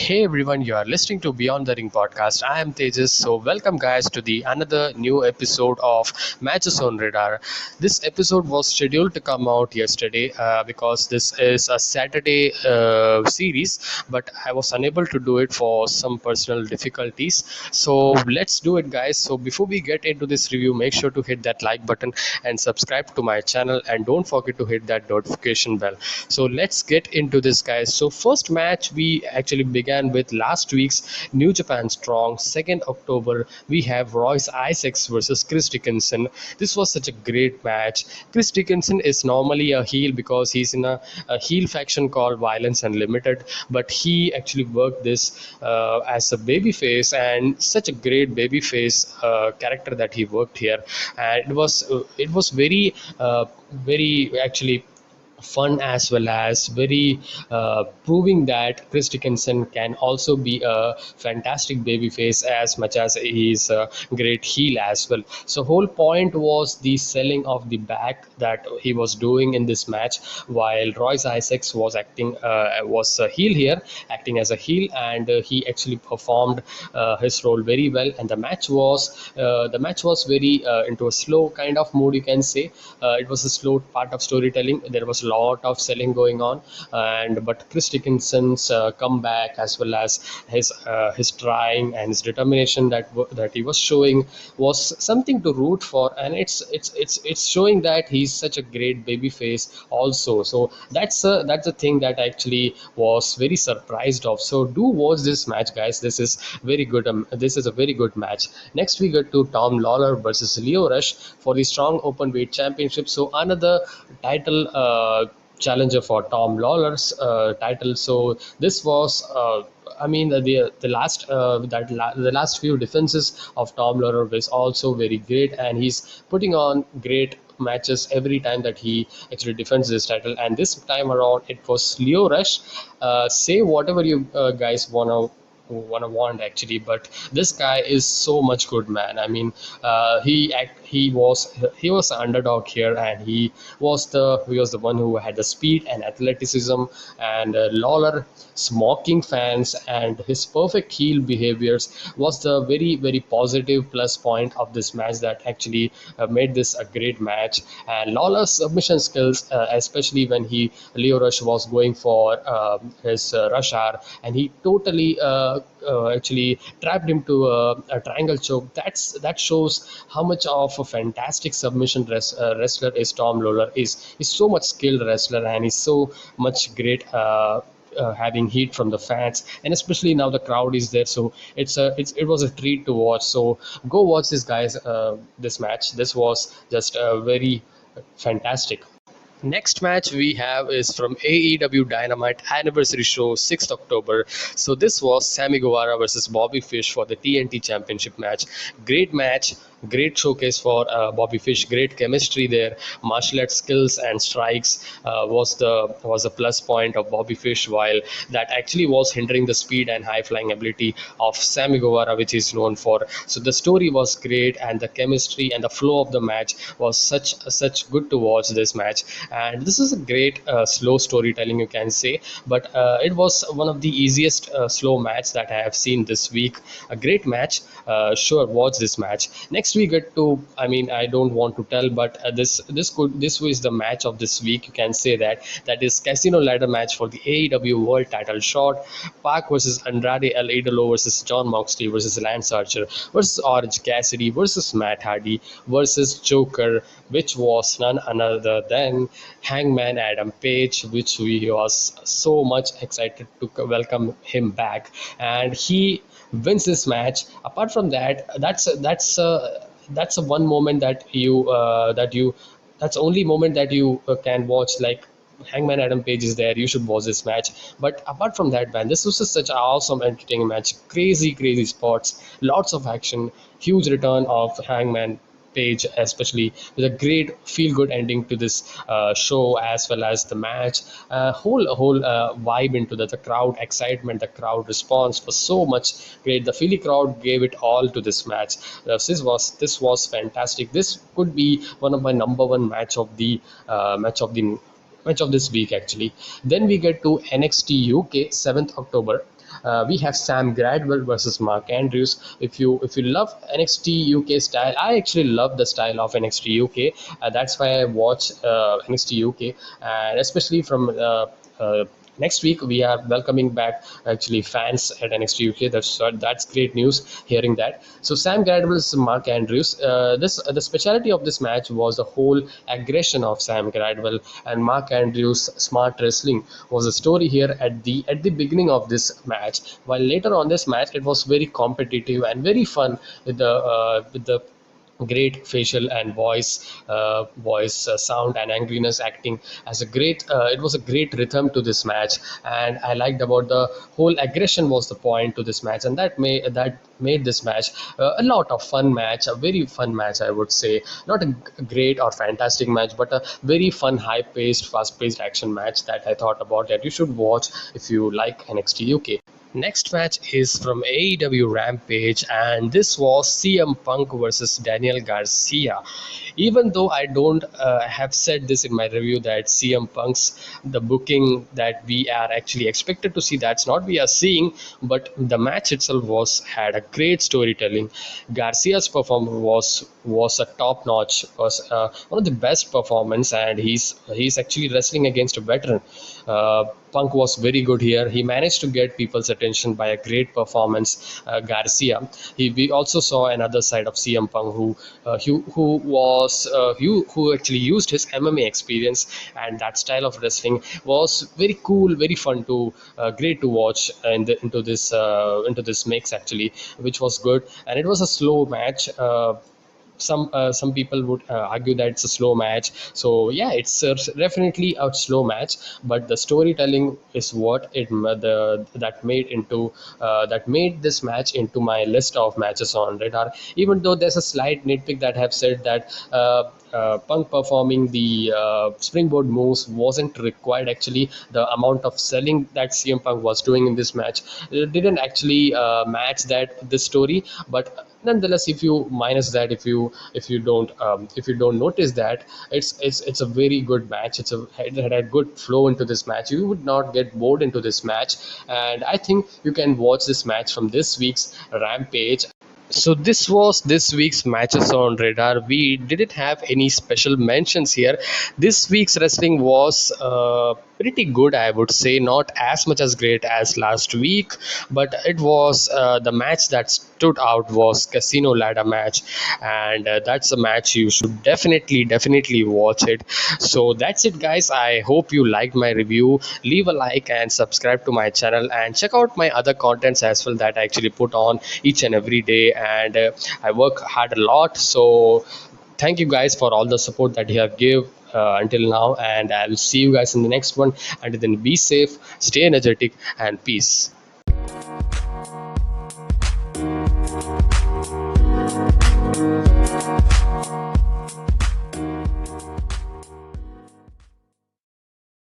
Hey everyone, you are listening to Beyond the Ring podcast. I am Tejas. So welcome guys to the another new episode of Matches on Radar. This episode was scheduled to come out yesterday because this is a Saturday series, but I was unable to do it for some personal difficulties. So let's do it, guys. So before we get into this review, make sure to hit that like button and subscribe to my channel, and don't forget to hit that notification bell. So let's get into this, guys. So first match we actually began with last week's New Japan Strong 2nd October. We have Royce Isaacs versus Chris Dickinson. This was such a great match. Chris Dickinson is normally a heel because he's in a heel faction called Violence Unlimited, but he actually worked this as a babyface, and such a great babyface character that he worked here. And it was very actually fun, as well as very proving that Chris Dickinson can also be a fantastic babyface as much as he's a great heel as well. So whole point was the selling of the back that he was doing in this match, while Royce Isaacs was a heel here, acting as a heel, and he actually performed his role very well. And the match was very into a slow kind of mood, you can say. It was a slow part of storytelling. There was a lot of selling going on, and but Chris Dickinson's comeback, as well as his trying and his determination that he was showing, was something to root for. And it's showing that he's such a great baby face also. So that's a thing that actually was very surprised of. So do watch this match, guys. This is very good. This is a very good match. Next we get to Tom Lawler versus Leo Rush for the Strong Openweight Championship. So another title challenger for Tom Lawler's title. So this was. The last few defenses of Tom Lawler was also very great, and he's putting on great matches every time that he actually defends this title. And this time around, it was Leo Rush. Say whatever you guys want actually, but this guy is so much good, man. I mean, he was an underdog here, and he was the one who had the speed and athleticism. And Lawler mocking fans and his perfect heel behaviors was the very very positive plus point of this match that actually made this a great match. And Lawler's submission skills, especially when Leo Rush was going for his rush hour, and he totally actually trapped him to a triangle choke. That shows how much of a fantastic submission wrestler is Tom Lawler. He's so much skilled wrestler, and he's so much great. Having heat from the fans, and especially now the crowd is there, so it was a treat to watch. So go watch this, guys. This match, this was just very fantastic. Next match we have is from AEW Dynamite Anniversary Show 6th October. So this was Sammy Guevara versus Bobby Fish for the TNT Championship match. Great match, great showcase for Bobby Fish. Great chemistry there. Martial arts skills and strikes was the plus point of Bobby Fish, while that actually was hindering the speed and high flying ability of Sammy Guevara, which he's known for. So the story was great, and the chemistry and the flow of the match was such good to watch this match. And this is a great slow storytelling, you can say, but it was one of the easiest slow match that I have seen this week. A great match. Sure, watch this match. Next we get to, I don't want to tell, but this was the match of this week, you can say. That is Casino ladder match for the AEW world title shot. Pac versus Andrade El Idolo versus John Moxley versus Lance Archer versus Orange Cassidy versus Matt Hardy versus Joker, which was none other than Hangman Adam Page, which we was so much excited to welcome him back, and he wins this match. Apart from that, that's a one moment that's the only moment that you can watch. Like, Hangman Adam Page is there, you should watch this match. But apart from that, man, this was just such an awesome, entertaining match. Crazy spots, lots of action, huge return of Hangman Page, especially with a great feel-good ending to this show, as well as the match. Whole vibe into the crowd excitement, the crowd response was so much great. The Philly crowd gave it all to this match. This was fantastic. This could be one of my number one match of this week actually. Then we get to NXT UK 7th October. we have Sam Gradwell versus Mark Andrews. If you love NXT UK style, I actually love the style of NXT UK. That's why I watch NXT UK, and especially from next week we are welcoming back actually fans at NXT UK. That's great news hearing that. So Sam Gradwell is Mark Andrews. This The speciality of this match was the whole aggression of Sam Gradwell and Mark Andrews' smart wrestling was the story here at the beginning of this match. While later on this match, it was very competitive and very fun with the great facial and voice sound and angriness acting as a great it was a great rhythm to this match, and I liked about the whole aggression was the point to this match, and that made this match a lot of fun match, a very fun match, I would say. Not a great or fantastic match, but a very fun, high paced, fast paced action match that I thought about that you should watch if you like NXT UK. Next match is from AEW Rampage, and this was CM Punk versus Daniel Garcia. Even though I don't have said this in my review that CM Punk's the booking that we are actually expected to see, that's not we are seeing, but the match itself was had a great storytelling. Garcia's performance was a top notch, was one of the best performance, and he's actually wrestling against a veteran. Punk was very good here. He managed to get people's attention by a great performance. Garcia. We also saw another side of CM Punk who actually used his MMA experience, and that style of wrestling was very cool, very fun to great to watch into this mix actually, which was good, and it was a slow match. Some people would argue that it's a slow match, so yeah, it's definitely a slow match, but the storytelling is what that made this match into my list of matches on radar. Even though there's a slight nitpick that have said that Punk performing the springboard moves wasn't required. Actually, the amount of selling that CM Punk was doing in this match didn't actually match this story. But nonetheless, if you minus that, if you don't notice that, it's a very good match. It had a good flow into this match. You would not get bored into this match, and I think you can watch this match from this week's Rampage. So this was this week's matches on radar. We didn't have any special mentions here. This week's wrestling was pretty good, I would say. Not as much as great as last week, but it was the match that stood out was Casino Ladder match, and that's a match you should definitely watch it. So that's it, guys. I hope you liked my review. Leave a like and subscribe to my channel, and check out my other contents as well that I actually put on each and every day, and I work hard a lot. So thank you guys for all the support that you have give until now, and I will see you guys in the next one. Until then, be safe, stay energetic, and peace.